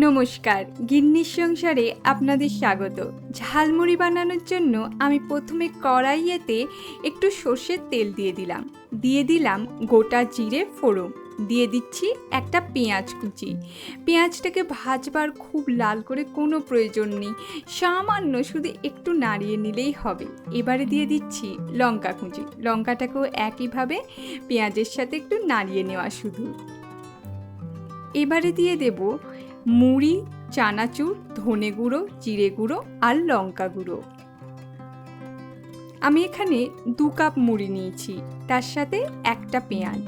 নমস্কার, গিন্নির সংসারে আপনাদের স্বাগত। ঝালমুড়ি বানানোর জন্য আমি প্রথমে কড়াইয়েতে একটু সর্ষের তেল দিয়ে দিলাম গোটা জিরে ফোড়ন, দিয়ে দিচ্ছি একটা পেঁয়াজ কুচি। পেঁয়াজটাকে ভাজবার খুব লাল করে কোনো প্রয়োজন নেই, সামান্য শুধু একটু নাড়িয়ে নিলেই হবে। এবারে দিয়ে দিচ্ছি লঙ্কা কুচি, লঙ্কাটাকেও একইভাবে পেঁয়াজের সাথে একটু নাড়িয়ে নেওয়া শুধু। এবারে দিয়ে দেব মুড়ি, চানাচুর, ধনে গুঁড়ো, জিরে গুঁড়ো আর লঙ্কা গুঁড়ো। আমি এখানে 2 কাপ মুড়ি নিয়েছি, তার সাথে একটা পেঁয়াজ।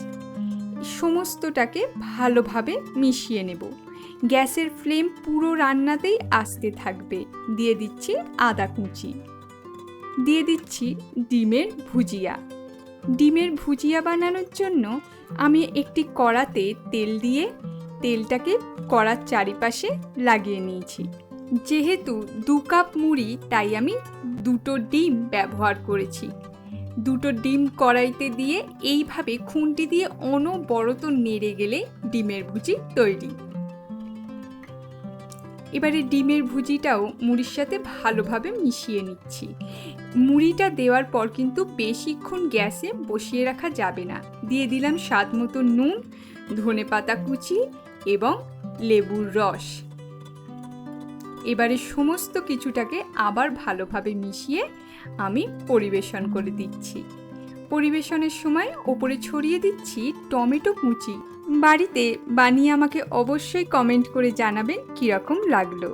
সমস্তটাকে ভালোভাবে মিশিয়ে নেব। গ্যাসের ফ্লেম পুরো রান্নাতেই আস্তে থাকবে। দিয়ে দিচ্ছি আদা কুচি, দিয়ে দিচ্ছি ডিমের ভুজিয়া। ডিমের ভুজিয়া বানানোর জন্য আমি একটি কড়াতে তেল দিয়ে তেলটাকে কড়ার চারিপাশে লাগিয়ে নিয়েছি। যেহেতু 2 কাপ মুড়ি, তাই আমি 2টো ডিম ব্যবহার করেছি। 2টো ডিম কড়াইতে দিয়ে এইভাবে খুন্তি দিয়ে অনবরত নেড়ে গেলে ডিমের ভুজি তৈরি। এবারে ডিমের ভুজিটাও মুড়ির সাথে ভালোভাবে মিশিয়ে নিচ্ছি। মুড়িটা দেওয়ার পর কিন্তু বেশিক্ষণ গ্যাসে বসিয়ে রাখা যাবে না। দিয়ে দিলাম স্বাদ মতো নুন, ধনেপাতা কুচি এবং লেবুর রস। এবারে সমস্ত কিছুটাকে আবার ভালোভাবে মিশিয়ে আমি পরিবেশন করে দিচ্ছি। পরিবেশনের সময় ওপরে ছড়িয়ে দিচ্ছি টমেটো কুচি। বাড়িতে বানিয়ে আমাকে অবশ্যই কমেন্ট করে জানাবেন কীরকম লাগলো।